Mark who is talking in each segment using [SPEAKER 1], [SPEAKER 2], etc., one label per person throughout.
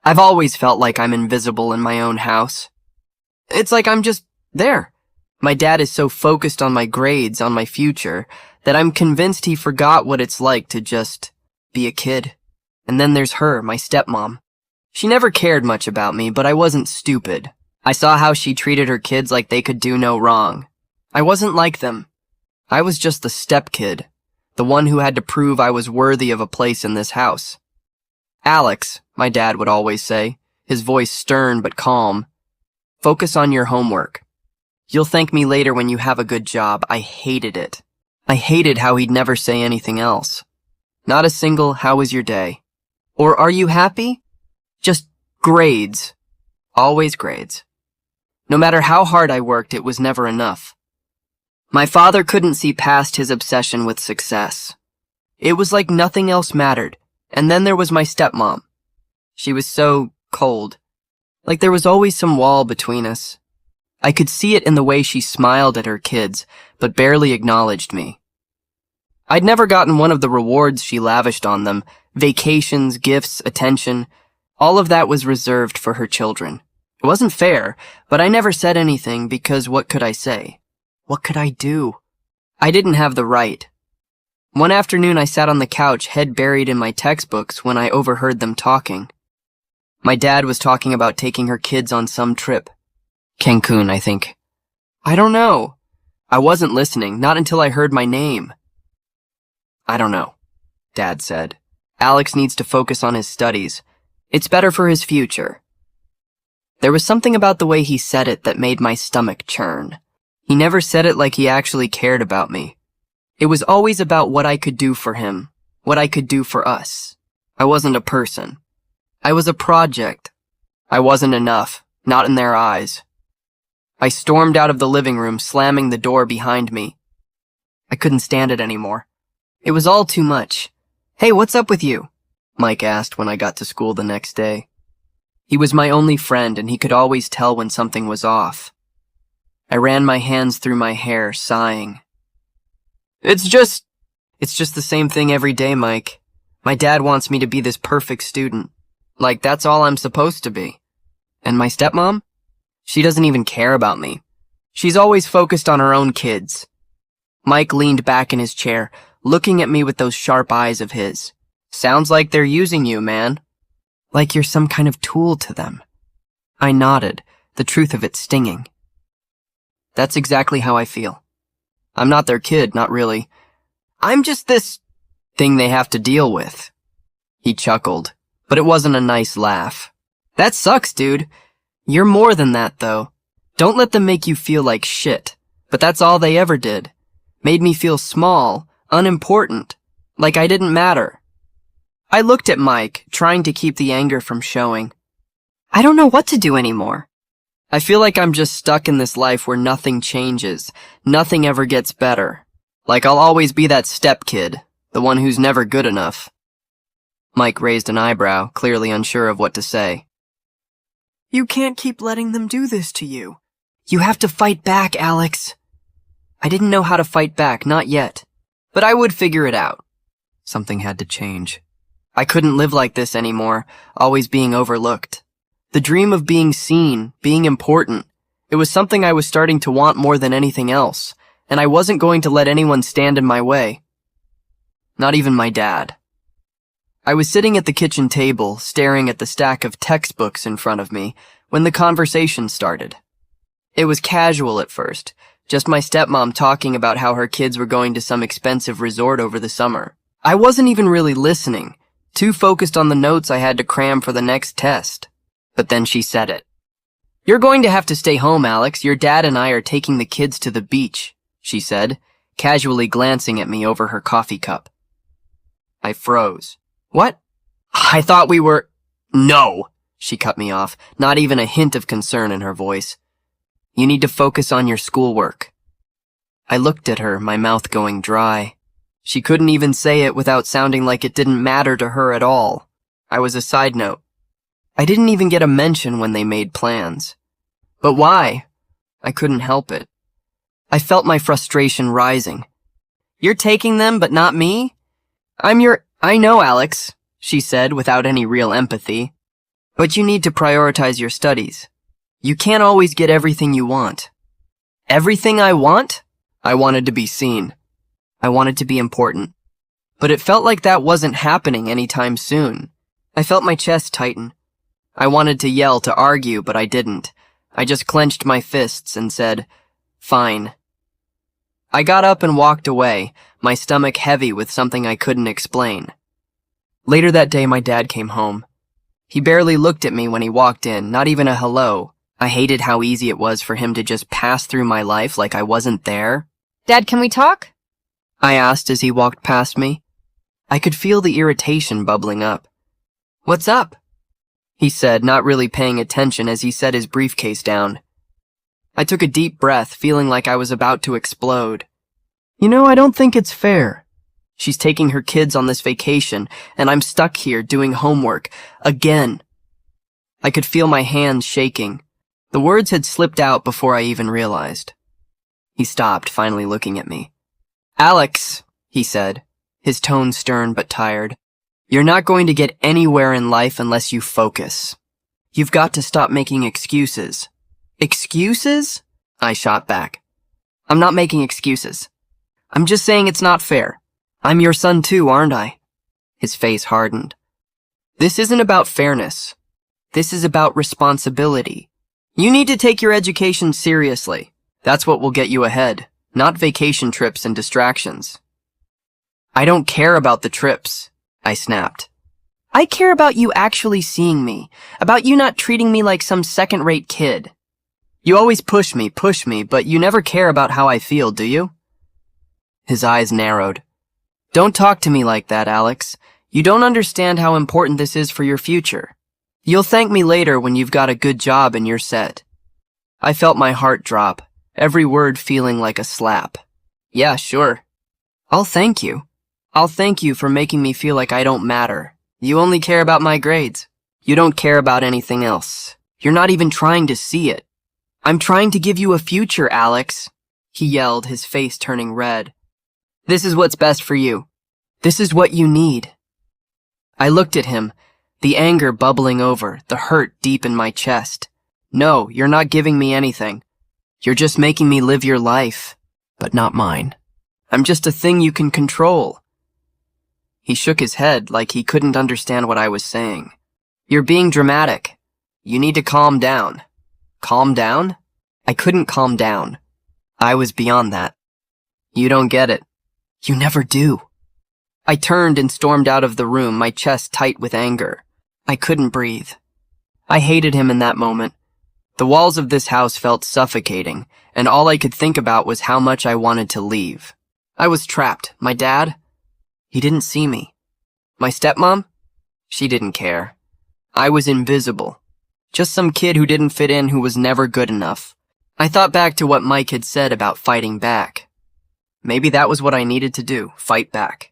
[SPEAKER 1] I've always felt like I'm invisible in my own house. It's like I'm just there. My dad is so focused on my grades, on my future, that I'm convinced he forgot what it's like to just be a kid. And then there's her, my stepmom. She never cared much about me, but I wasn't stupid. I saw how she treated her kids like they could do no wrong. I wasn't like them. I was just the stepkid, the one who had to prove I was worthy of a place in this house. Alex, my dad would always say, his voice stern but calm, focus on your homework. You'll thank me later when you have a good job. I hated it. I hated how he'd never say anything else. Not a single, how was your day? Or are you happy? Just grades. Always grades. No matter how hard I worked, it was never enough. My father couldn't see past his obsession with success. It was like nothing else mattered. And then there was my stepmom. She was so cold. Like there was always some wall between us. I could see it in the way she smiled at her kids, but barely acknowledged me. I'd never gotten one of the rewards she lavished on them, vacations, gifts, attention. All of that was reserved for her children. It wasn't fair, but I never said anything because what could I say? What could I do? I didn't have the right. One afternoon I sat on the couch, head buried in my textbooks, when I overheard them talking. My dad was talking about taking her kids on some trip. Cancun, I think. I don't know. I wasn't listening, not until I heard my name. I don't know, Dad said. Alex needs to focus on his studies. It's better for his future. There was something about the way he said it that made my stomach churn. He never said it like he actually cared about me. It was always about what I could do for him, what I could do for us. I wasn't a person. I was a project. I wasn't enough, not in their eyes. I stormed out of the living room, slamming the door behind me. I couldn't stand it anymore. It was all too much. Hey, what's up with you? Mike asked when I got to school the next day. He was my only friend, and he could always tell when something was off. I ran my hands through my hair, sighing. It's just the same thing every day, Mike. My dad wants me to be this perfect student. Like, that's all I'm supposed to be. And my stepmom? She doesn't even care about me. She's always focused on her own kids. Mike leaned back in his chair, looking at me with those sharp eyes of his. Sounds like they're using you, man. Like you're some kind of tool to them. I nodded, the truth of it stinging. That's exactly how I feel. I'm not their kid, not really. I'm just this thing they have to deal with. He chuckled, but it wasn't a nice laugh. That sucks, dude. You're more than that, though. Don't let them make you feel like shit. But that's all they ever did. Made me feel small, unimportant, like I didn't matter. I looked at Mike, trying to keep the anger from showing. I don't know what to do anymore. I feel like I'm just stuck in this life where nothing changes, nothing ever gets better. Like I'll always be that stepkid, the one who's never good enough. Mike raised an eyebrow, clearly unsure of what to say. You can't keep letting them do this to you. You have to fight back, Alex. I didn't know how to fight back, not yet. But I would figure it out. Something had to change. I couldn't live like this anymore, always being overlooked. The dream of being seen, being important, it was something I was starting to want more than anything else, and I wasn't going to let anyone stand in my way. Not even my dad. I was sitting at the kitchen table, staring at the stack of textbooks in front of me, when the conversation started. It was casual at first, just my stepmom talking about how her kids were going to some expensive resort over the summer. I wasn't even really listening, too focused on the notes I had to cram for the next test. But then she said it. You're going to have to stay home, Alex. Your dad and I are taking the kids to the beach, she said, casually glancing at me over her coffee cup. I froze. What? I thought we were... No, she cut me off, not even a hint of concern in her voice. You need to focus on your schoolwork. I looked at her, my mouth going dry. She couldn't even say it without sounding like it didn't matter to her at all. I was a side note. I didn't even get a mention when they made plans. But why? I couldn't help it. I felt my frustration rising. You're taking them, but not me? I know, Alex, she said without any real empathy. But you need to prioritize your studies. You can't always get everything you want. Everything I want? I wanted to be seen. I wanted to be important. But it felt like that wasn't happening anytime soon. I felt my chest tighten. I wanted to yell, to argue, but I didn't. I just clenched my fists and said, "Fine." I got up and walked away, my stomach heavy with something I couldn't explain. Later that day, my dad came home. He barely looked at me when he walked in, not even a hello. I hated how easy it was for him to just pass through my life like I wasn't there.
[SPEAKER 2] Dad, can we talk?
[SPEAKER 1] I asked as he walked past me. I could feel the irritation bubbling up. "What's up?" he said, not really paying attention as he set his briefcase down. I took a deep breath, feeling like I was about to explode. I don't think it's fair. She's taking her kids on this vacation, and I'm stuck here doing homework, again. I could feel my hands shaking. The words had slipped out before I even realized. He stopped, finally looking at me. "Alex," he said, his tone stern but tired, "you're not going to get anywhere in life unless you focus. You've got to stop making excuses." "Excuses?" I shot back. "I'm not making excuses. I'm just saying it's not fair. I'm your son too, aren't I?" His face hardened. "This isn't about fairness. This is about responsibility. You need to take your education seriously. That's what will get you ahead, not vacation trips and distractions." "I don't care about the trips," I snapped. "I care about you actually seeing me, about you not treating me like some second-rate kid. You always push me, but you never care about how I feel, do you?" His eyes narrowed. "Don't talk to me like that, Alex. You don't understand how important this is for your future. You'll thank me later when you've got a good job and you're set." I felt my heart drop, every word feeling like a slap. "Yeah, sure. I'll thank you. I'll thank you for making me feel like I don't matter. You only care about my grades. You don't care about anything else. You're not even trying to see it. I'm trying to give you a future, Alex," he yelled, his face turning red. "This is what's best for you. This is what you need." I looked at him, the anger bubbling over, the hurt deep in my chest. "No, you're not giving me anything. You're just making me live your life, but not mine. I'm just a thing you can control." He shook his head like he couldn't understand what I was saying. "You're being dramatic. You need to calm down." Calm down? I couldn't calm down. I was beyond that. "You don't get it. You never do." I turned and stormed out of the room, my chest tight with anger. I couldn't breathe. I hated him in that moment. The walls of this house felt suffocating, and all I could think about was how much I wanted to leave. I was trapped. My dad? He didn't see me. My stepmom? She didn't care. I was invisible. Just some kid who didn't fit in, who was never good enough. I thought back to what Mike had said about fighting back. Maybe that was what I needed to do, fight back.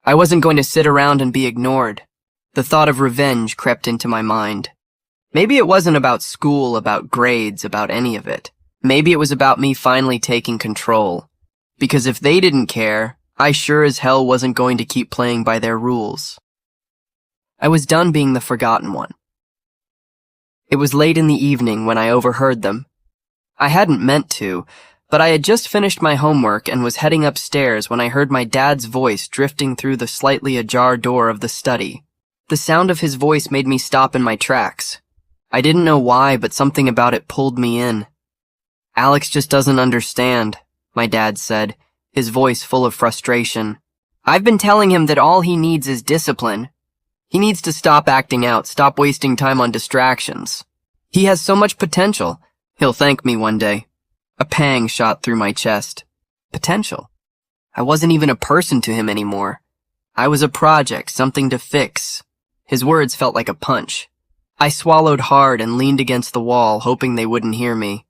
[SPEAKER 1] I wasn't going to sit around and be ignored. The thought of revenge crept into my mind. Maybe it wasn't about school, about grades, about any of it. Maybe it was about me finally taking control. Because if they didn't care, I sure as hell wasn't going to keep playing by their rules. I was done being the forgotten one. It was late in the evening when I overheard them. I hadn't meant to, but I had just finished my homework and was heading upstairs when I heard my dad's voice drifting through the slightly ajar door of the study. The sound of his voice made me stop in my tracks. I didn't know why, but something about it pulled me in. "Alex just doesn't understand," my dad said, his voice full of frustration. "I've been telling him that all he needs is discipline. He needs to stop acting out, stop wasting time on distractions. He has so much potential. He'll thank me one day." A pang shot through my chest. Potential? I wasn't even a person to him anymore. I was a project, something to fix. His words felt like a punch. I swallowed hard and leaned against the wall, hoping they wouldn't hear me.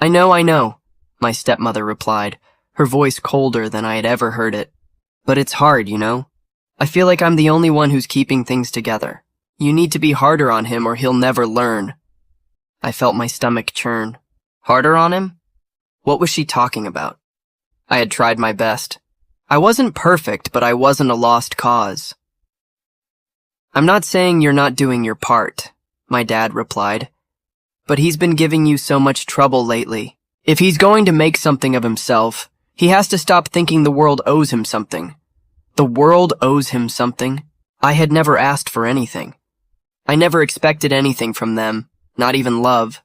[SPEAKER 1] I know, my stepmother replied, her voice colder than I had ever heard it. "But it's hard, you know? I feel like I'm the only one who's keeping things together. You need to be harder on him or he'll never learn." I felt my stomach churn. Harder on him? What was she talking about? I had tried my best. I wasn't perfect, but I wasn't a lost cause. "I'm not saying you're not doing your part. my dad replied. But he's been giving you so much trouble lately. If he's going to make something of himself, he has to stop thinking the world owes him something. The world owes him something? I had never asked for anything. I never expected anything from them, not even love.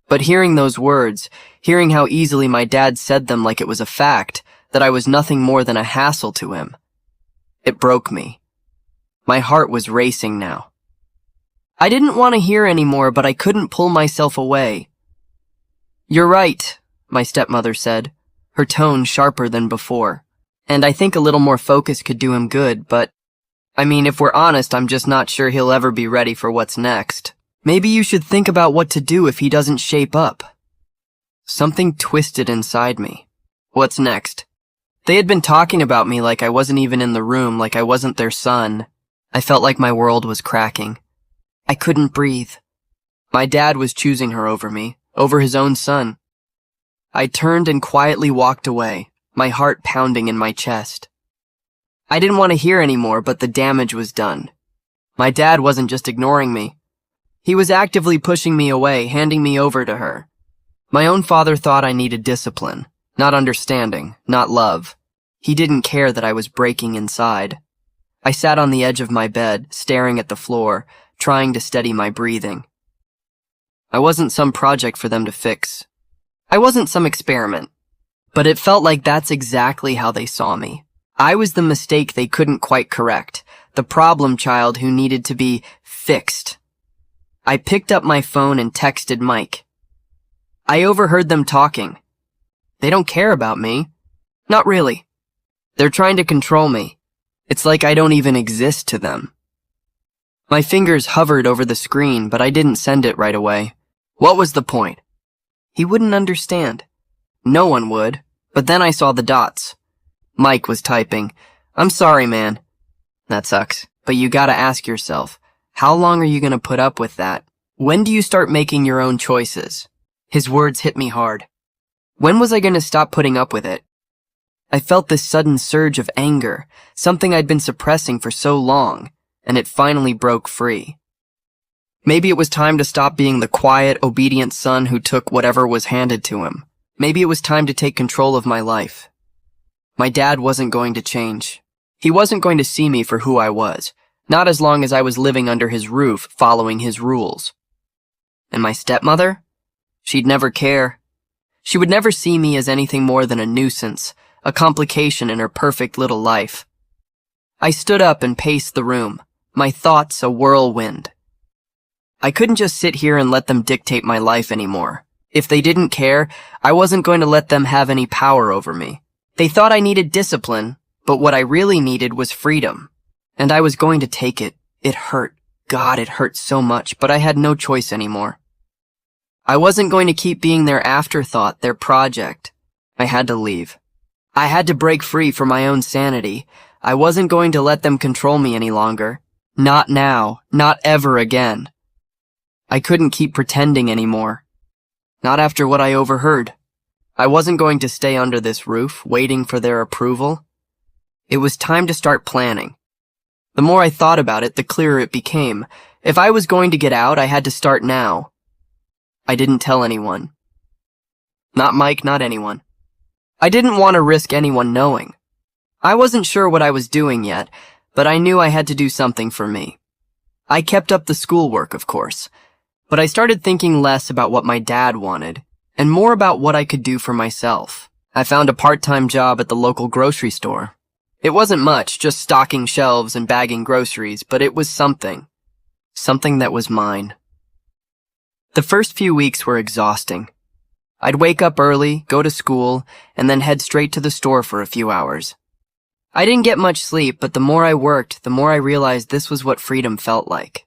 [SPEAKER 1] But hearing those words, hearing how easily my dad said them like it was a fact, that I was nothing more than a hassle to him, it broke me. My heart was racing now. I didn't want to hear anymore, but I couldn't pull myself away. You're right, my stepmother said, her tone sharper than before. And I think a little more focus could do him good, but I mean, if we're honest, I'm just not sure he'll ever be ready for what's next. Maybe you should think about what to do if he doesn't shape up. Something twisted inside me. What's next? They had been talking about me like I wasn't even in the room, like I wasn't their son. I felt like my world was cracking. I couldn't breathe. My dad was choosing her over me, over his own son. I turned and quietly walked away, my heart pounding in my chest. I didn't want to hear anymore, but the damage was done. My dad wasn't just ignoring me. He was actively pushing me away, handing me over to her. My own father thought I needed discipline, not understanding, not love. He didn't care that I was breaking inside. I sat on the edge of my bed, staring at the floor, trying to steady my breathing. I wasn't some project for them to fix. I wasn't some experiment. But it felt like that's exactly how they saw me. I was the mistake they couldn't quite correct, the problem child who needed to be fixed. I picked up my phone and texted Mike. I overheard them talking. They don't care about me. Not really. They're trying to control me. It's like I don't even exist to them. My fingers hovered over the screen, but I didn't send it right away. What was the point? He wouldn't understand. No one would. But then I saw the dots. Mike was typing. I'm sorry, man. That sucks. But you gotta ask yourself, how long are you gonna put up with that? When do you start making your own choices? His words hit me hard. When was I gonna stop putting up with it? I felt this sudden surge of anger, something I'd been suppressing for so long, and it finally broke free. Maybe it was time to stop being the quiet, obedient son who took whatever was handed to him. Maybe it was time to take control of my life. My dad wasn't going to change. He wasn't going to see me for who I was, not as long as I was living under his roof, following his rules. And my stepmother? She'd never care. She would never see me as anything more than a nuisance, a complication in her perfect little life. I stood up and paced the room, my thoughts a whirlwind. I couldn't just sit here and let them dictate my life anymore. If they didn't care, I wasn't going to let them have any power over me. They thought I needed discipline, but what I really needed was freedom. And I was going to take it. It hurt. God, it hurt so much, but I had no choice anymore. I wasn't going to keep being their afterthought, their project. I had to leave. I had to break free for my own sanity. I wasn't going to let them control me any longer. Not now. Not ever again. I couldn't keep pretending anymore. Not after what I overheard. I wasn't going to stay under this roof, waiting for their approval. It was time to start planning. The more I thought about it, the clearer it became. If I was going to get out, I had to start now. I didn't tell anyone. Not Mike, not anyone. I didn't want to risk anyone knowing. I wasn't sure what I was doing yet, but I knew I had to do something for me. I kept up the schoolwork, of course, but I started thinking less about what my dad wanted, and more about what I could do for myself. I found a part-time job at the local grocery store. It wasn't much, just stocking shelves and bagging groceries, but it was something. Something that was mine. The first few weeks were exhausting. I'd wake up early, go to school, and then head straight to the store for a few hours. I didn't get much sleep, but the more I worked, the more I realized this was what freedom felt like.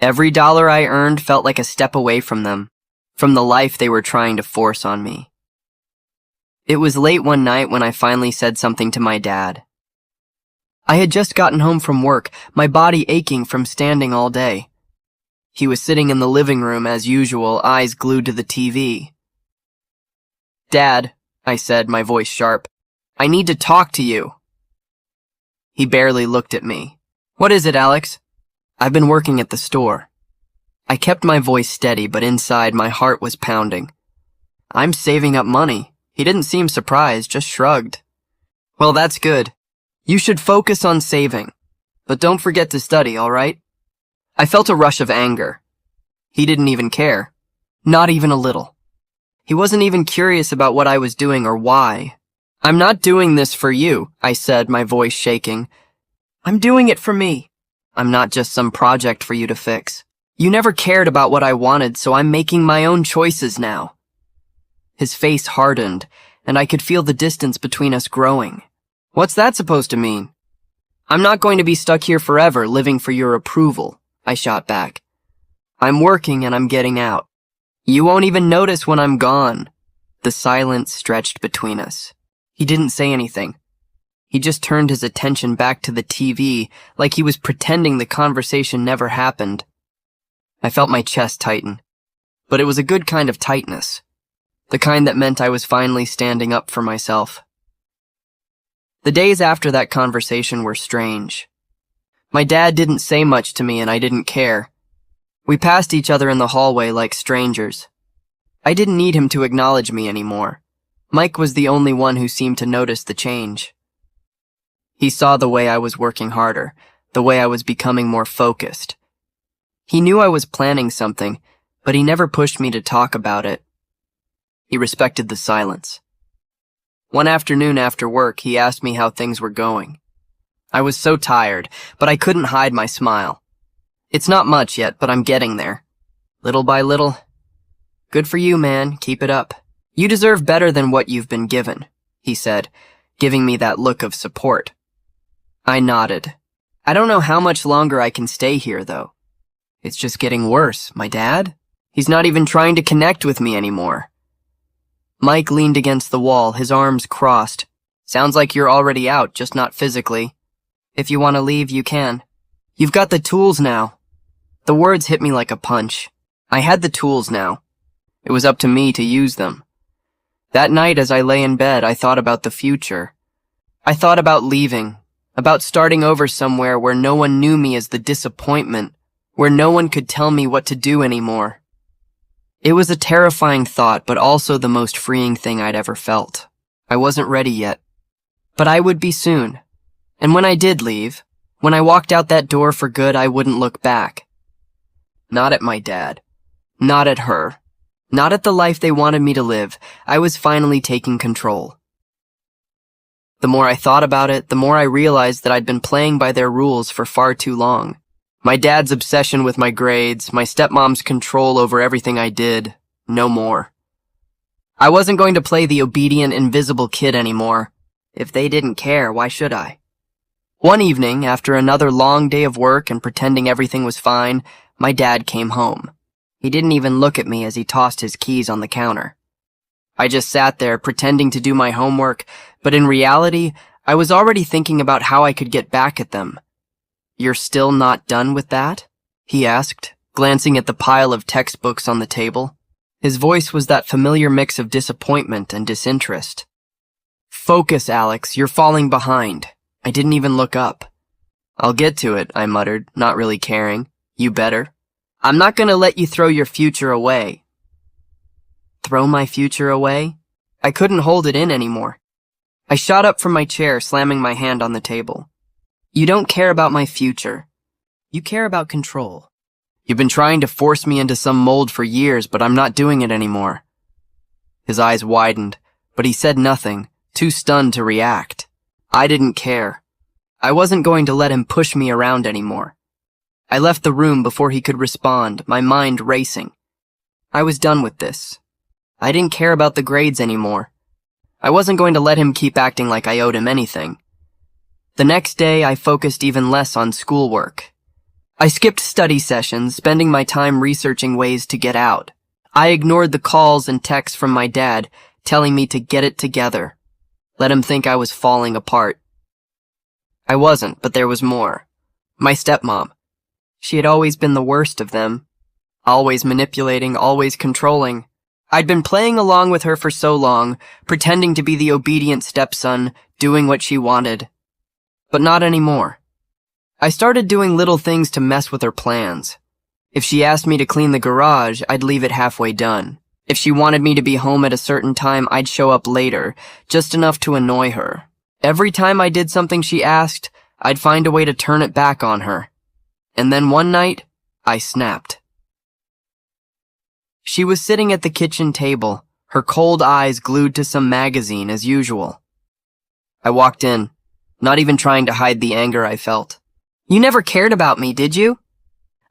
[SPEAKER 1] Every dollar I earned felt like a step away from them, from the life they were trying to force on me. It was late one night when I finally said something to my dad. I had just gotten home from work, my body aching from standing all day. He was sitting in the living room as usual, eyes glued to the TV. "Dad," I said, my voice sharp, "I need to talk to you." He barely looked at me. "What is it, Alex?" "I've been working at the store." I kept my voice steady, but inside my heart was pounding. I'm saving up money. He didn't seem surprised, just shrugged. Well, that's good. You should focus on saving. But don't forget to study, all right? I felt a rush of anger. He didn't even care. Not even a little. He wasn't even curious about what I was doing or why. I'm not doing this for you, I said, my voice shaking. I'm doing it for me. I'm not just some project for you to fix. You never cared about what I wanted, so I'm making my own choices now. His face hardened, and I could feel the distance between us growing. What's that supposed to mean? I'm not going to be stuck here forever, living for your approval, I shot back. I'm working and I'm getting out. You won't even notice when I'm gone. The silence stretched between us. He didn't say anything. He just turned his attention back to the TV, like he was pretending the conversation never happened. I felt my chest tighten, but it was a good kind of tightness. The kind that meant I was finally standing up for myself. The days after that conversation were strange. My dad didn't say much to me and I didn't care. We passed each other in the hallway like strangers. I didn't need him to acknowledge me anymore. Mike was the only one who seemed to notice the change. He saw the way I was working harder, the way I was becoming more focused. He knew I was planning something, but he never pushed me to talk about it. He respected the silence. One afternoon after work, he asked me how things were going. I was so tired, but I couldn't hide my smile. It's not much yet, but I'm getting there. Little by little. Good for you, man. Keep it up. You deserve better than what you've been given, he said, giving me that look of support. I nodded. I don't know how much longer I can stay here, though. It's just getting worse. My dad? He's not even trying to connect with me anymore. Mike leaned against the wall, his arms crossed. Sounds like you're already out, just not physically. If you want to leave, you can. You've got the tools now. The words hit me like a punch. I had the tools now. It was up to me to use them. That night as I lay in bed, I thought about the future. I thought about leaving, about starting over somewhere where no one knew me as the disappointment, where no one could tell me what to do anymore. It was a terrifying thought, but also the most freeing thing I'd ever felt. I wasn't ready yet. But I would be soon. And when I did leave, when I walked out that door for good, I wouldn't look back. Not at my dad. Not at her. Not at the life they wanted me to live. I was finally taking control. The more I thought about it, the more I realized that I'd been playing by their rules for far too long. My dad's obsession with my grades, my stepmom's control over everything I did, no more. I wasn't going to play the obedient, invisible kid anymore. If they didn't care, why should I? One evening, after another long day of work and pretending everything was fine, my dad came home. He didn't even look at me as he tossed his keys on the counter. I just sat there pretending to do my homework, but in reality, I was already thinking about how I could get back at them. You're still not done with that? He asked, glancing at the pile of textbooks on the table. His voice was that familiar mix of disappointment and disinterest. Focus, Alex, you're falling behind. I didn't even look up. I'll get to it, I muttered, not really caring. You better. I'm not gonna let you throw your future away. Throw my future away? I couldn't hold it in anymore. I shot up from my chair, slamming my hand on the table. You don't care about my future. You care about control. You've been trying to force me into some mold for years, but I'm not doing it anymore. His eyes widened, but he said nothing, too stunned to react. I didn't care. I wasn't going to let him push me around anymore. I left the room before he could respond, my mind racing. I was done with this. I didn't care about the grades anymore. I wasn't going to let him keep acting like I owed him anything. The next day, I focused even less on schoolwork. I skipped study sessions, spending my time researching ways to get out. I ignored the calls and texts from my dad, telling me to get it together. Let him think I was falling apart. I wasn't, but there was more. My stepmom. She had always been the worst of them. Always manipulating, always controlling. I'd been playing along with her for so long, pretending to be the obedient stepson, doing what she wanted. But not anymore. I started doing little things to mess with her plans. If she asked me to clean the garage, I'd leave it halfway done. If she wanted me to be home at a certain time, I'd show up later, just enough to annoy her. Every time I did something she asked, I'd find a way to turn it back on her. And then one night, I snapped. She was sitting at the kitchen table, her cold eyes glued to some magazine as usual. I walked in, not even trying to hide the anger I felt. "You never cared about me, did you?"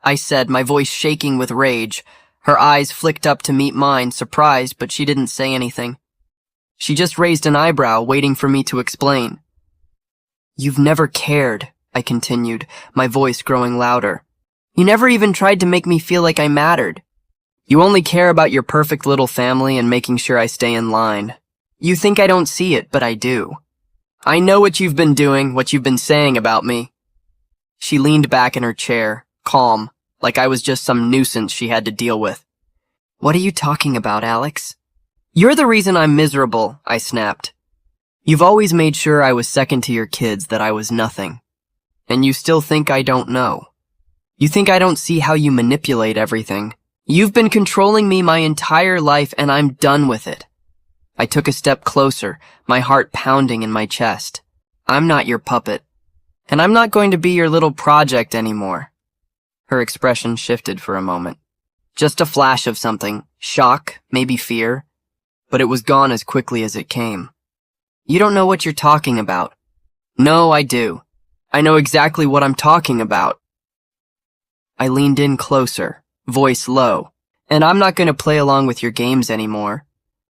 [SPEAKER 1] I said, my voice shaking with rage. Her eyes flicked up to meet mine, surprised, but she didn't say anything. She just raised an eyebrow, waiting for me to explain. "You've never cared," I continued, my voice growing louder. "You never even tried to make me feel like I mattered. You only care about your perfect little family and making sure I stay in line. You think I don't see it, but I do. I know what you've been doing, what you've been saying about me." She leaned back in her chair, calm, like I was just some nuisance she had to deal with. "What are you talking about, Alex?" "You're the reason I'm miserable," I snapped. "You've always made sure I was second to your kids, that I was nothing. And you still think I don't know. You think I don't see how you manipulate everything. You've been controlling me my entire life, and I'm done with it." I took a step closer, my heart pounding in my chest. "I'm not your puppet, and I'm not going to be your little project anymore." Her expression shifted for a moment. Just a flash of something, shock, maybe fear, but it was gone as quickly as it came. "You don't know what you're talking about." "No, I do. I know exactly what I'm talking about." I leaned in closer, voice low. "And I'm not going to play along with your games anymore.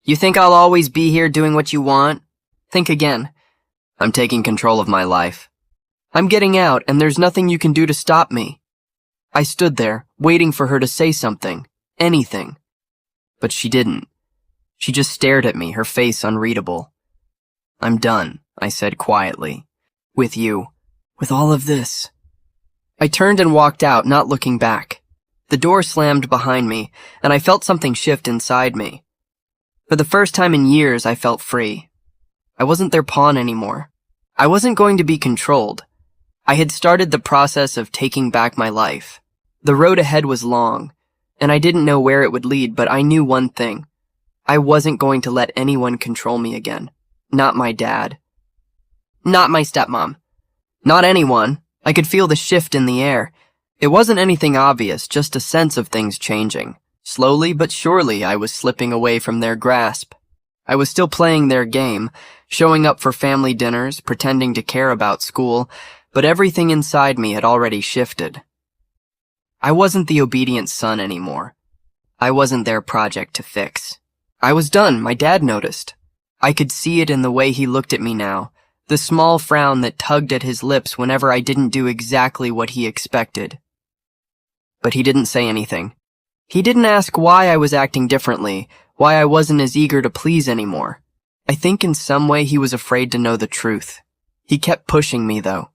[SPEAKER 1] You think I'll always be here doing what you want? Think again. I'm taking control of my life. I'm getting out, and there's nothing you can do to stop me." I stood there, waiting for her to say something, anything. But she didn't. She just stared at me, her face unreadable. "I'm done," I said quietly. "With you. With all of this." I turned and walked out, not looking back. The door slammed behind me, and I felt something shift inside me. For the first time in years, I felt free. I wasn't their pawn anymore. I wasn't going to be controlled. I had started the process of taking back my life. The road ahead was long, and I didn't know where it would lead, but I knew one thing. I wasn't going to let anyone control me again. Not my dad. Not my stepmom. Not anyone. I could feel the shift in the air. It wasn't anything obvious, just a sense of things changing. Slowly but surely, I was slipping away from their grasp. I was still playing their game, showing up for family dinners, pretending to care about school, but everything inside me had already shifted. I wasn't the obedient son anymore. I wasn't their project to fix. I was done, my dad noticed. I could see it in the way he looked at me now, the small frown that tugged at his lips whenever I didn't do exactly what he expected. But he didn't say anything. He didn't ask why I was acting differently, why I wasn't as eager to please anymore. I think in some way he was afraid to know the truth. He kept pushing me, though.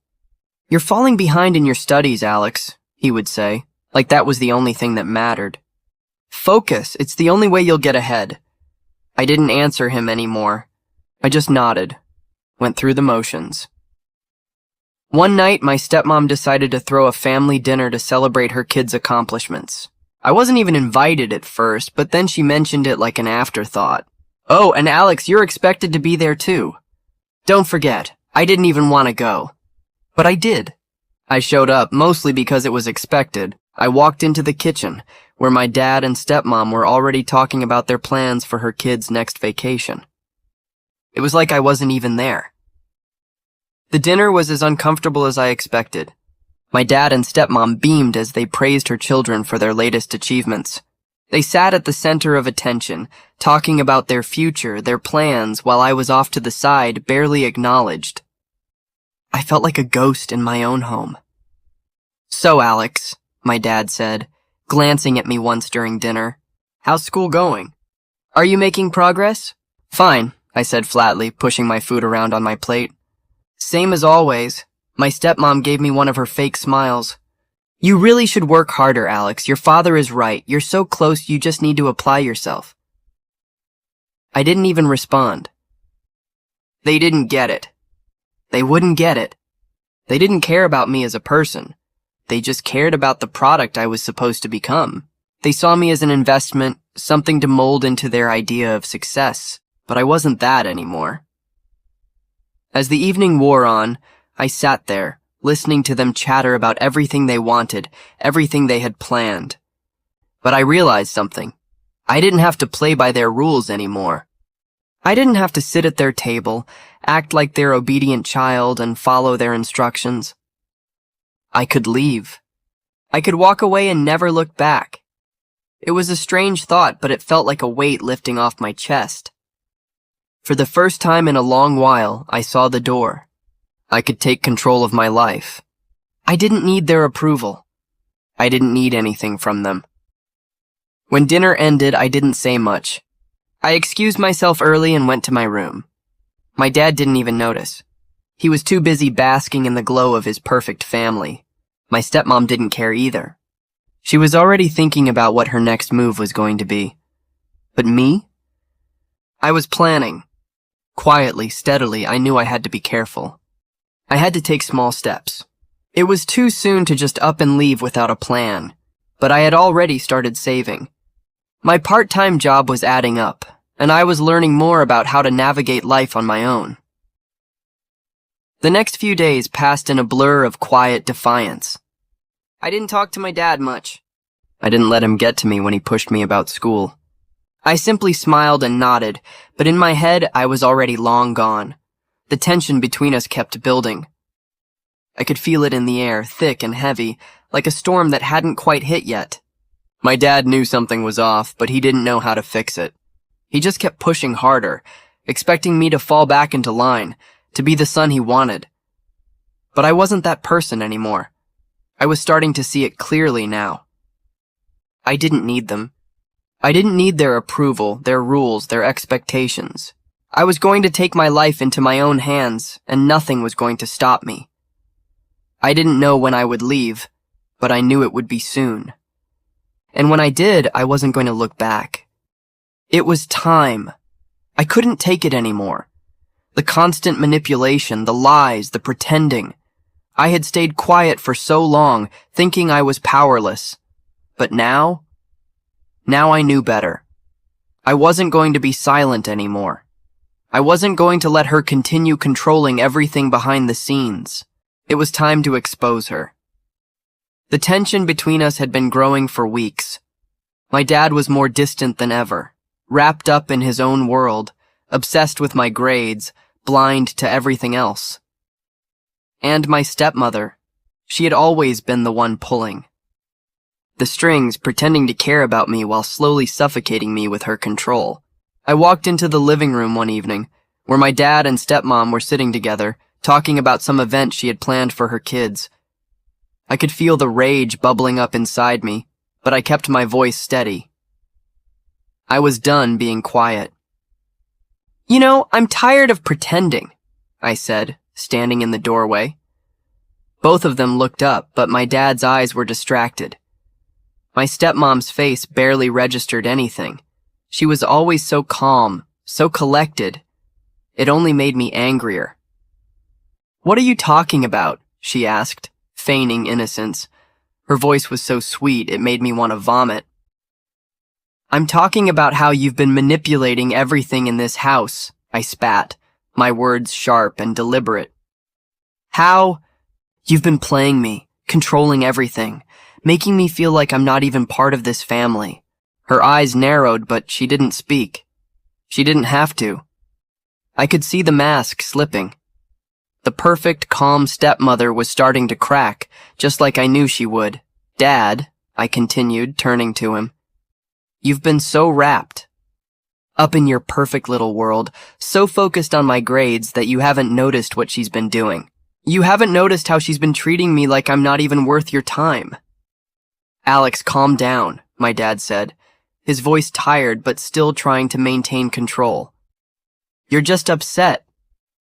[SPEAKER 1] "You're falling behind in your studies, Alex," he would say, like that was the only thing that mattered. "Focus, it's the only way you'll get ahead." I didn't answer him anymore. I just nodded, went through the motions. One night, my stepmom decided to throw a family dinner to celebrate her kids' accomplishments. I wasn't even invited at first, but then she mentioned it like an afterthought. "Oh, and Alex, you're expected to be there too. Don't forget, I didn't even want to go." But I did. I showed up, mostly because it was expected. I walked into the kitchen, where my dad and stepmom were already talking about their plans for her kids' next vacation. It was like I wasn't even there. The dinner was as uncomfortable as I expected. My dad and stepmom beamed as they praised her children for their latest achievements. They sat at the center of attention, talking about their future, their plans, while I was off to the side, barely acknowledged. I felt like a ghost in my own home. "So, Alex," my dad said, glancing at me once during dinner, "how's school going? Are you making progress?" "Fine," I said flatly, pushing my food around on my plate. "Same as always." My stepmom gave me one of her fake smiles. "You really should work harder, Alex. Your father is right. You're so close, you just need to apply yourself." I didn't even respond. They didn't get it. They wouldn't get it. They didn't care about me as a person. They just cared about the product I was supposed to become. They saw me as an investment, something to mold into their idea of success, but I wasn't that anymore. As the evening wore on, I sat there, listening to them chatter about everything they wanted, everything they had planned. But I realized something. I didn't have to play by their rules anymore. I didn't have to sit at their table, act like their obedient child, and follow their instructions. I could leave. I could walk away and never look back. It was a strange thought, but it felt like a weight lifting off my chest. For the first time in a long while, I saw the door. I could take control of my life. I didn't need their approval. I didn't need anything from them. When dinner ended, I didn't say much. I excused myself early and went to my room. My dad didn't even notice. He was too busy basking in the glow of his perfect family. My stepmom didn't care either. She was already thinking about what her next move was going to be. But me? I was planning. Quietly, steadily, I knew I had to be careful. I had to take small steps. It was too soon to just up and leave without a plan, but I had already started saving. My part-time job was adding up, and I was learning more about how to navigate life on my own. The next few days passed in a blur of quiet defiance. I didn't talk to my dad much. I didn't let him get to me when he pushed me about school. I simply smiled and nodded, but in my head I was already long gone. The tension between us kept building. I could feel it in the air, thick and heavy, like a storm that hadn't quite hit yet. My dad knew something was off, but he didn't know how to fix it. He just kept pushing harder, expecting me to fall back into line, to be the son he wanted. But I wasn't that person anymore. I was starting to see it clearly now. I didn't need them. I didn't need their approval, their rules, their expectations. I was going to take my life into my own hands, and nothing was going to stop me. I didn't know when I would leave, but I knew it would be soon. And when I did, I wasn't going to look back. It was time. I couldn't take it anymore. The constant manipulation, the lies, the pretending. I had stayed quiet for so long, thinking I was powerless. But now I knew better. I wasn't going to be silent anymore. I wasn't going to let her continue controlling everything behind the scenes. It was time to expose her. The tension between us had been growing for weeks. My dad was more distant than ever, wrapped up in his own world, obsessed with my grades, blind to everything else. And my stepmother, she had always been the one pulling. The strings, pretending to care about me while slowly suffocating me with her control. I walked into the living room one evening, where my dad and stepmom were sitting together, talking about some event she had planned for her kids. I could feel the rage bubbling up inside me, but I kept my voice steady. I was done being quiet. "You know, I'm tired of pretending," I said, standing in the doorway. Both of them looked up, but my dad's eyes were distracted. My stepmom's face barely registered anything. She was always so calm, so collected. It only made me angrier. "What are you talking about?" she asked, feigning innocence. Her voice was so sweet it made me want to vomit. "I'm talking about how you've been manipulating everything in this house," I spat, my words sharp and deliberate. "How? You've been playing me, controlling everything, making me feel like I'm not even part of this family." Her eyes narrowed, but she didn't speak. She didn't have to. I could see the mask slipping. The perfect, calm stepmother was starting to crack, just like I knew she would. "Dad," I continued, turning to him, "you've been so wrapped up in your perfect little world, so focused on my grades that you haven't noticed what she's been doing. You haven't noticed how she's been treating me like I'm not even worth your time." "Alex, calm down," my dad said, his voice tired but still trying to maintain control. "You're just upset.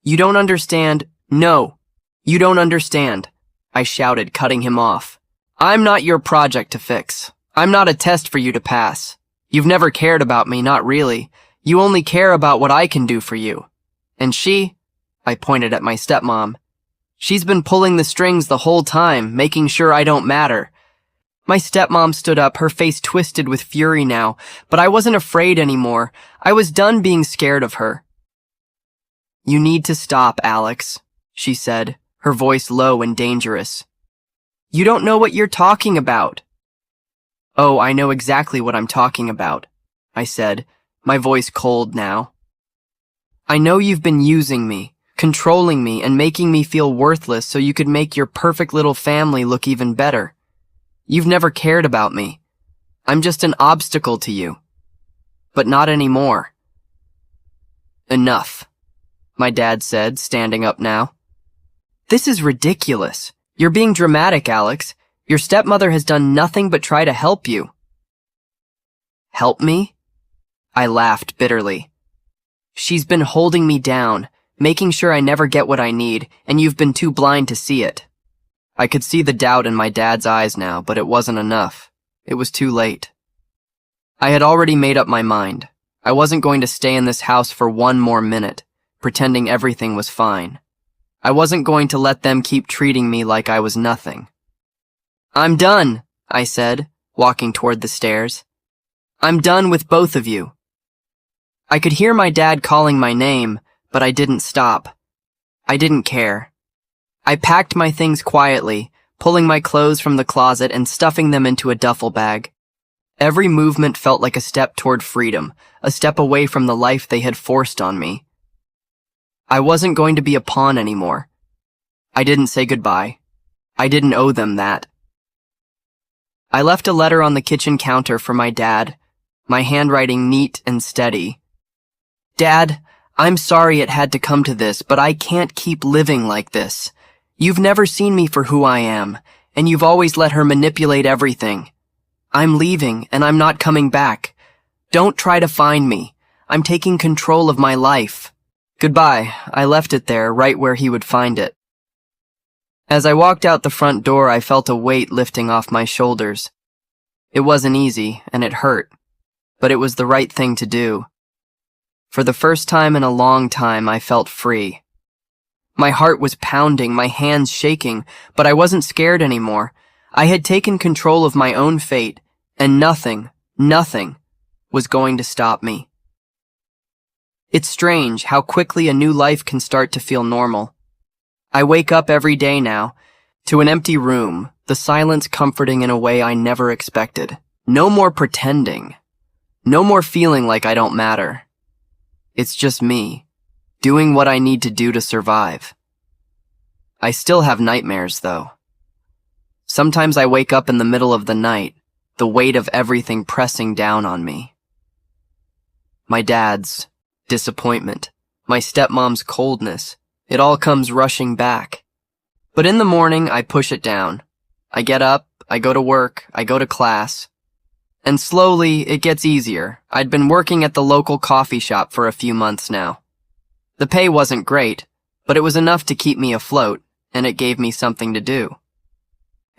[SPEAKER 1] You don't understand." "No, you don't understand," I shouted, cutting him off. "I'm not your project to fix. I'm not a test for you to pass. You've never cared about me, not really. You only care about what I can do for you. And she," I pointed at my stepmom, She's been pulling the strings the whole time, making sure I don't matter. My stepmom stood up, her face twisted with fury now, but I wasn't afraid anymore. I was done being scared of her. "You need to stop, Alex," she said, her voice low and dangerous. "You don't know what you're talking about." "Oh, I know exactly what I'm talking about," I said, my voice cold now. "I know you've been using me, controlling me, and making me feel worthless so you could make your perfect little family look even better. You've never cared about me. I'm just an obstacle to you. But not anymore." "Enough," my dad said, standing up now. "This is ridiculous. You're being dramatic, Alex. Your stepmother has done nothing but try to help you." "Help me?" I laughed bitterly. "She's been holding me down, making sure I never get what I need, and you've been too blind to see it." I could see the doubt in my dad's eyes now, but it wasn't enough. It was too late. I had already made up my mind. I wasn't going to stay in this house for one more minute, pretending everything was fine. I wasn't going to let them keep treating me like I was nothing. "I'm done," I said, walking toward the stairs. "I'm done with both of you." I could hear my dad calling my name, but I didn't stop. I didn't care. I packed my things quietly, pulling my clothes from the closet and stuffing them into a duffel bag. Every movement felt like a step toward freedom, a step away from the life they had forced on me. I wasn't going to be a pawn anymore. I didn't say goodbye. I didn't owe them that. I left a letter on the kitchen counter for my dad, my handwriting neat and steady. "Dad, I'm sorry it had to come to this, but I can't keep living like this. You've never seen me for who I am, and you've always let her manipulate everything. I'm leaving, and I'm not coming back. Don't try to find me. I'm taking control of my life. Goodbye." I left it there, right where he would find it. As I walked out the front door, I felt a weight lifting off my shoulders. It wasn't easy, and it hurt, but it was the right thing to do. For the first time in a long time, I felt free. My heart was pounding, my hands shaking, but I wasn't scared anymore. I had taken control of my own fate, and nothing was going to stop me. It's strange how quickly a new life can start to feel normal. I wake up every day now, to an empty room, the silence comforting in a way I never expected. No more pretending. No more feeling like I don't matter. It's just me, doing what I need to do to survive. I still have nightmares, though. Sometimes I wake up in the middle of the night, the weight of everything pressing down on me. My dad's disappointment, my stepmom's coldness, it all comes rushing back. But in the morning, I push it down. I get up, I go to work, I go to class. And slowly, it gets easier. I'd been working at the local coffee shop for a few months now. The pay wasn't great, but it was enough to keep me afloat, and it gave me something to do.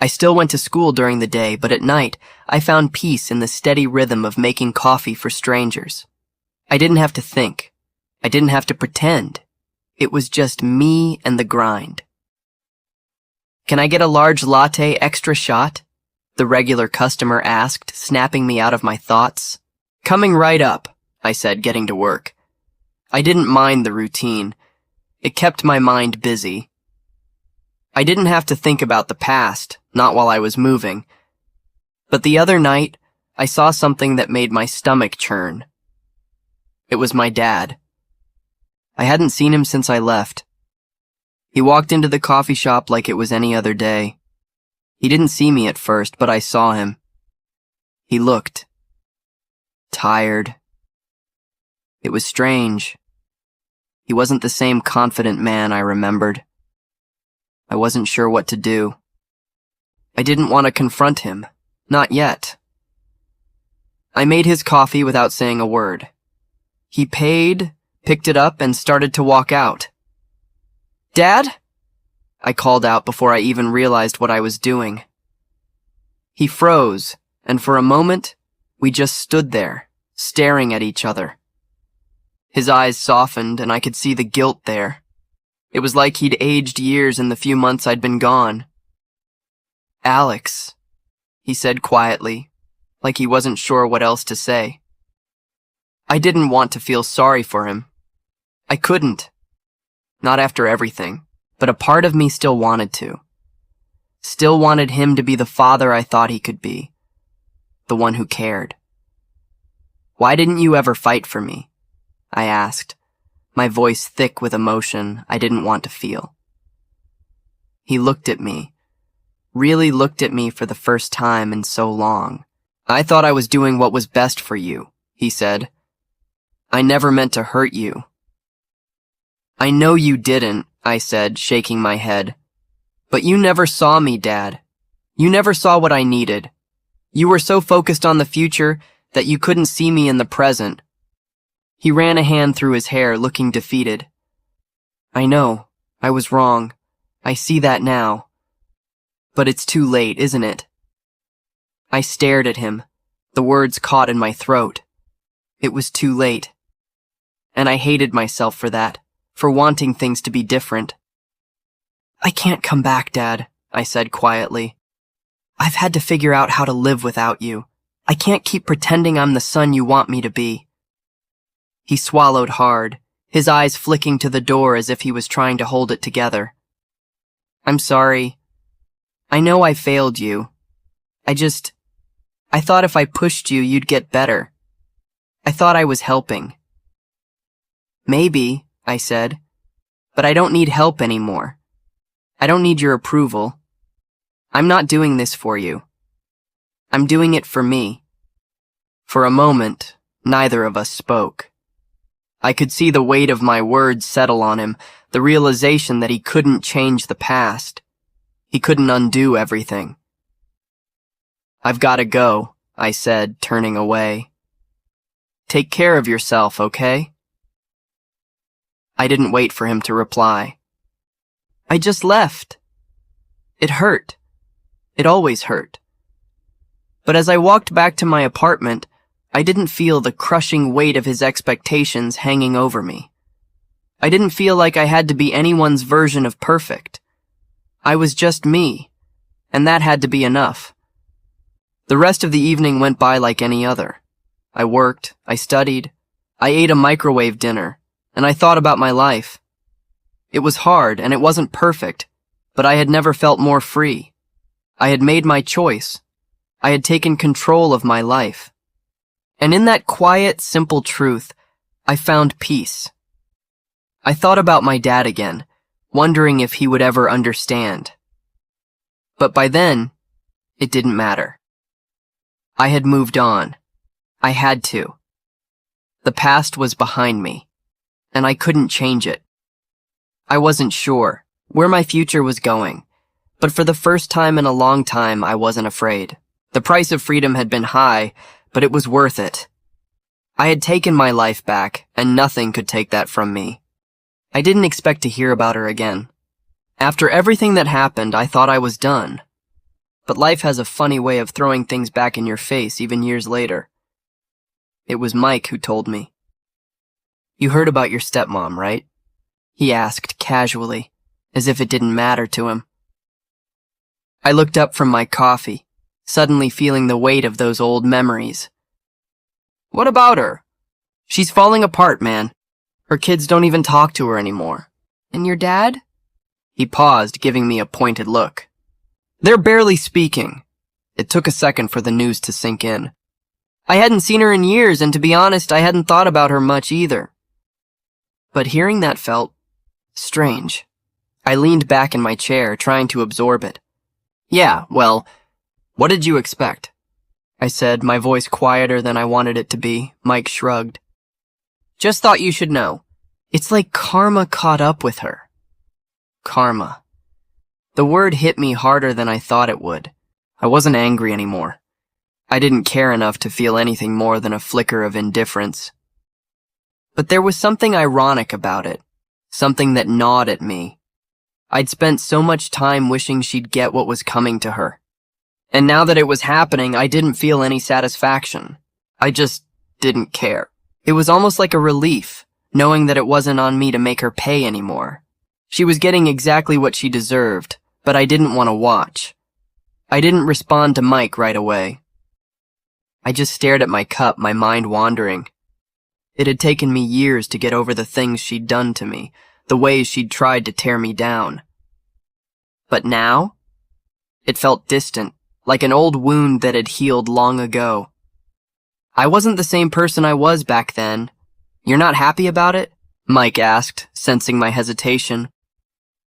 [SPEAKER 1] I still went to school during the day, but at night, I found peace in the steady rhythm of making coffee for strangers. I didn't have to think. I didn't have to pretend. It was just me and the grind. "Can I get a large latte extra shot?" the regular customer asked, snapping me out of my thoughts. "Coming right up," I said, getting to work. I didn't mind the routine. It kept my mind busy. I didn't have to think about the past, not while I was moving. But the other night, I saw something that made my stomach churn. It was my dad. I hadn't seen him since I left. He walked into the coffee shop like it was any other day. He didn't see me at first, but I saw him. He looked tired. It was strange. He wasn't the same confident man I remembered. I wasn't sure what to do. I didn't want to confront him. Not yet. I made his coffee without saying a word. He paid, picked it up, and started to walk out. "Dad?" I called out before I even realized what I was doing. He froze, and for a moment, we just stood there, staring at each other. His eyes softened, and I could see the guilt there. It was like he'd aged years in the few months I'd been gone. "Alex," he said quietly, like he wasn't sure what else to say. I didn't want to feel sorry for him. I couldn't. Not after everything, but a part of me still wanted to. Still wanted him to be the father I thought he could be. The one who cared. "Why didn't you ever fight for me?" I asked, my voice thick with emotion I didn't want to feel. He looked at me, really looked at me for the first time in so long. "I thought I was doing what was best for you," he said. "I never meant to hurt you." "I know you didn't," I said, shaking my head. "But you never saw me, Dad. You never saw what I needed. You were so focused on the future that you couldn't see me in the present." He ran a hand through his hair, looking defeated. "I know. I was wrong. I see that now. But it's too late, isn't it?" I stared at him, the words caught in my throat. It was too late. And I hated myself for that, for wanting things to be different. "I can't come back, Dad," I said quietly. "I've had to figure out how to live without you. I can't keep pretending I'm the son you want me to be." He swallowed hard, his eyes flicking to the door as if he was trying to hold it together. "I'm sorry. I know I failed you. I thought if I pushed you, you'd get better. I thought I was helping." "Maybe," I said, "but I don't need help anymore. I don't need your approval. I'm not doing this for you. I'm doing it for me." For a moment, neither of us spoke. I could see the weight of my words settle on him, the realization that he couldn't change the past. He couldn't undo everything. "I've got to go," I said, turning away. "Take care of yourself, okay?" I didn't wait for him to reply. I just left. It hurt. It always hurt. But as I walked back to my apartment, I didn't feel the crushing weight of his expectations hanging over me. I didn't feel like I had to be anyone's version of perfect. I was just me, and that had to be enough. The rest of the evening went by like any other. I worked, I studied, I ate a microwave dinner, and I thought about my life. It was hard, and it wasn't perfect, but I had never felt more free. I had made my choice. I had taken control of my life. And in that quiet, simple truth, I found peace. I thought about my dad again, wondering if he would ever understand. But by then, it didn't matter. I had moved on. I had to. The past was behind me, and I couldn't change it. I wasn't sure where my future was going, but for the first time in a long time, I wasn't afraid. The price of freedom had been high, but it was worth it. I had taken my life back, and nothing could take that from me. I didn't expect to hear about her again. After everything that happened, I thought I was done. But life has a funny way of throwing things back in your face even years later. It was Mike who told me. "You heard about your stepmom, right?" he asked casually, as if it didn't matter to him. I looked up from my coffee, suddenly feeling the weight of those old memories. "What about her? She's falling apart, man. Her kids don't even talk to her anymore." "And your dad?" He paused, giving me a pointed look. "They're barely speaking." It took a second for the news to sink in. I hadn't seen her in years, and to be honest, I hadn't thought about her much either. But hearing that felt strange. I leaned back in my chair, trying to absorb it. "Yeah, well, what did you expect?" I said, my voice quieter than I wanted it to be. Mike shrugged. "Just thought you should know. It's like karma caught up with her." Karma. The word hit me harder than I thought it would. I wasn't angry anymore. I didn't care enough to feel anything more than a flicker of indifference. But there was something ironic about it, something that gnawed at me. I'd spent so much time wishing she'd get what was coming to her. And now that it was happening, I didn't feel any satisfaction. I just didn't care. It was almost like a relief, knowing that it wasn't on me to make her pay anymore. She was getting exactly what she deserved, but I didn't want to watch. I didn't respond to Mike right away. I just stared at my cup, my mind wandering. It had taken me years to get over the things she'd done to me, the ways she'd tried to tear me down. But now? It felt distant, like an old wound that had healed long ago. I wasn't the same person I was back then. You're not happy about it? Mike asked, sensing my hesitation.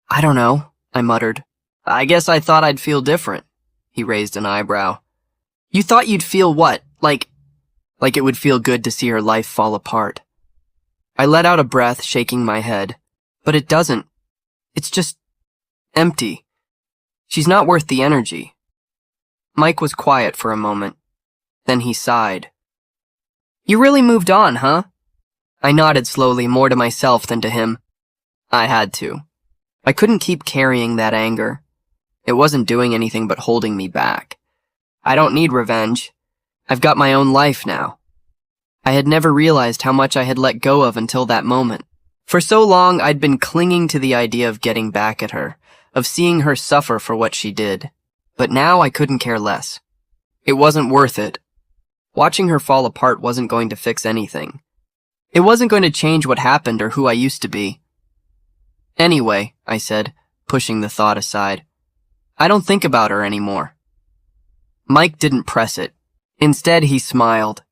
[SPEAKER 1] I don't know, I muttered. I guess I thought I'd feel different. He raised an eyebrow. You thought you'd feel what? Like it would feel good to see her life fall apart. I let out a breath, shaking my head. But it doesn't. It's just empty. She's not worth the energy. Mike was quiet for a moment. Then he sighed. You really moved on, huh? I nodded slowly, more to myself than to him. I had to. I couldn't keep carrying that anger. It wasn't doing anything but holding me back. I don't need revenge. I've got my own life now. I had never realized how much I had let go of until that moment. For so long, I'd been clinging to the idea of getting back at her, of seeing her suffer for what she did. But now I couldn't care less. It wasn't worth it. Watching her fall apart wasn't going to fix anything. It wasn't going to change what happened or who I used to be. Anyway, I said, pushing the thought aside, I don't think about her anymore. Mike didn't press it. Instead, he smiled.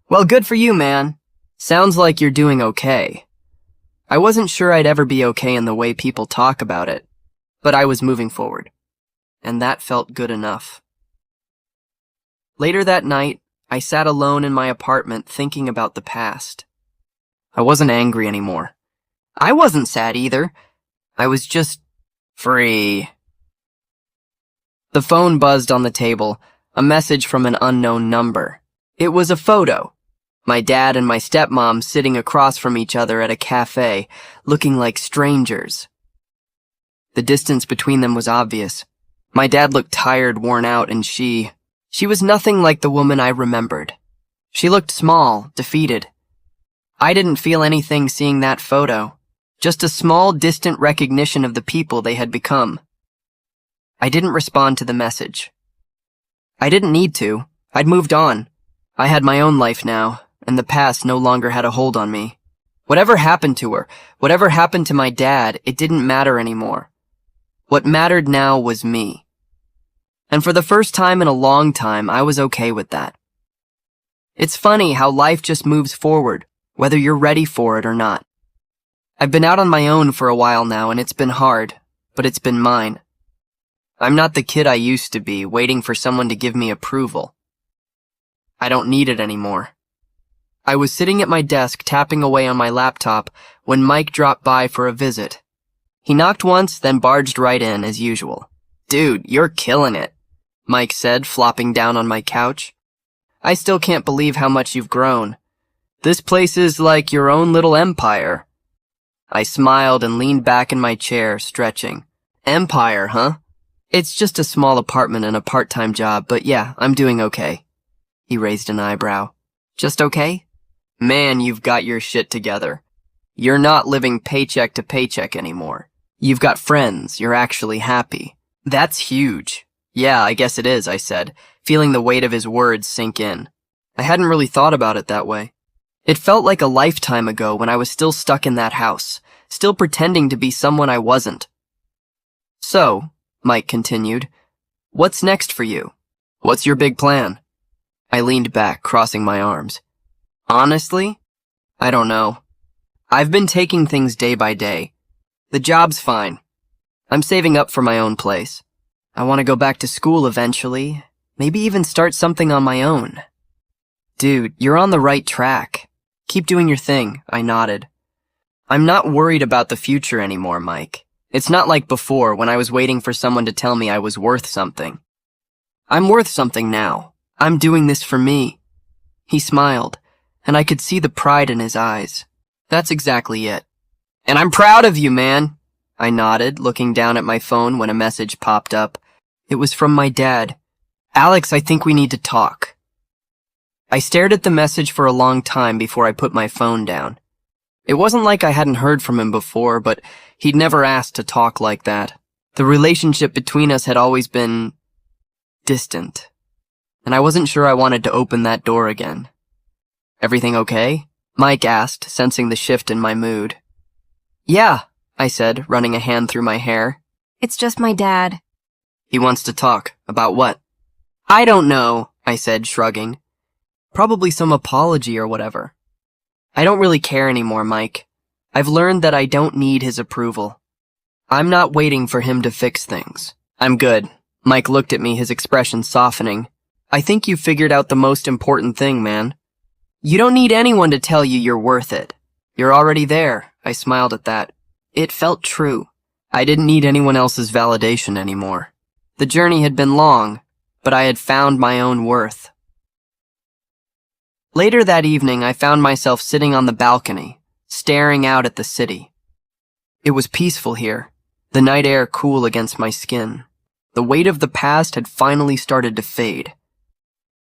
[SPEAKER 1] Well, good for you, man. Sounds like you're doing okay. I wasn't sure I'd ever be okay in the way people talk about it, but I was moving forward, and that felt good enough. Later that night, I sat alone in my apartment thinking about the past. I wasn't angry anymore. I wasn't sad either. I was just free. The phone buzzed on the table, a message from an unknown number. It was a photo. My dad and my stepmom sitting across from each other at a cafe, looking like strangers. The distance between them was obvious. My dad looked tired, worn out, and she was nothing like the woman I remembered. She looked small, defeated. I didn't feel anything seeing that photo, just a small, distant recognition of the people they had become. I didn't respond to the message. I didn't need to. I'd moved on. I had my own life now, and the past no longer had a hold on me. Whatever happened to her, whatever happened to my dad, it didn't matter anymore. What mattered now was me. And for the first time in a long time, I was okay with that. It's funny how life just moves forward, whether you're ready for it or not. I've been out on my own for a while now, and it's been hard, but it's been mine. I'm not the kid I used to be, waiting for someone to give me approval. I don't need it anymore. I was sitting at my desk tapping away on my laptop when Mike dropped by for a visit. He knocked once, then barged right in as usual. Dude, you're killing it, Mike said, flopping down on my couch. I still can't believe how much you've grown. This place is like your own little empire. I smiled and leaned back in my chair, stretching. Empire, huh? It's just a small apartment and a part-time job, but yeah, I'm doing okay. He raised an eyebrow. Just okay? Man, you've got your shit together. You're not living paycheck to paycheck anymore. You've got friends, you're actually happy. That's huge. Yeah, I guess it is, I said, feeling the weight of his words sink in. I hadn't really thought about it that way. It felt like a lifetime ago when I was still stuck in that house, still pretending to be someone I wasn't. So, Mike continued, what's next for you? What's your big plan? I leaned back, crossing my arms. Honestly, I don't know. I've been taking things day by day. The job's fine. I'm saving up for my own place. I want to go back to school eventually, maybe even start something on my own. Dude, you're on the right track. Keep doing your thing, I nodded. I'm not worried about the future anymore, Mike. It's not like before when I was waiting for someone to tell me I was worth something. I'm worth something now. I'm doing this for me. He smiled, and I could see the pride in his eyes. That's exactly it. And I'm proud of you, man. I nodded, looking down at my phone when a message popped up. It was from my dad. Alex, I think we need to talk. I stared at the message for a long time before I put my phone down. It wasn't like I hadn't heard from him before, but he'd never asked to talk like that. The relationship between us had always been distant, and I wasn't sure I wanted to open that door again. "Everything okay?" Mike asked, sensing the shift in my mood. "Yeah," I said, running a hand through my hair.
[SPEAKER 2] "It's just my dad."
[SPEAKER 1] "He wants to talk. About what?" "I don't know," I said, shrugging. "Probably some apology or whatever." "I don't really care anymore, Mike. I've learned that I don't need his approval. I'm not waiting for him to fix things. I'm good." Mike looked at me, his expression softening. "I think you figured out the most important thing, man. You don't need anyone to tell you you're worth it. You're already there." I smiled at that. It felt true. I didn't need anyone else's validation anymore. The journey had been long, but I had found my own worth. Later that evening, I found myself sitting on the balcony, staring out at the city. It was peaceful here, the night air cool against my skin. The weight of the past had finally started to fade.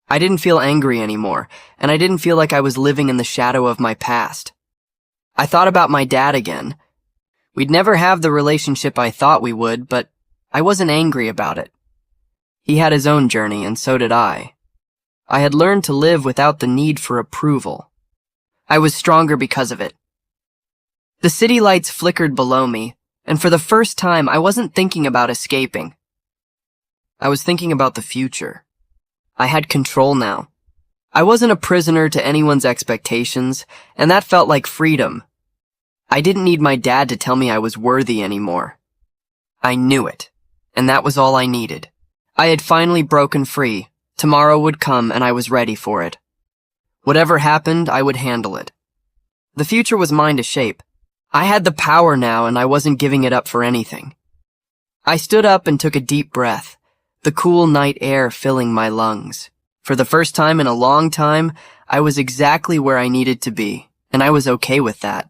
[SPEAKER 1] I didn't feel angry anymore, and I didn't feel like I was living in the shadow of my past. I thought about my dad again. We'd never have the relationship I thought we would, but I wasn't angry about it. He had his own journey, and so did I. I had learned to live without the need for approval. I was stronger because of it. The city lights flickered below me, and for the first time, I wasn't thinking about escaping. I was thinking about the future. I had control now. I wasn't a prisoner to anyone's expectations, and that felt like freedom. I didn't need my dad to tell me I was worthy anymore. I knew it, and that was all I needed. I had finally broken free. Tomorrow would come, and I was ready for it. Whatever happened, I would handle it. The future was mine to shape. I had the power now, and I wasn't giving it up for anything. I stood up and took a deep breath, the cool night air filling my lungs. For the first time in a long time, I was exactly where I needed to be, and I was okay with that.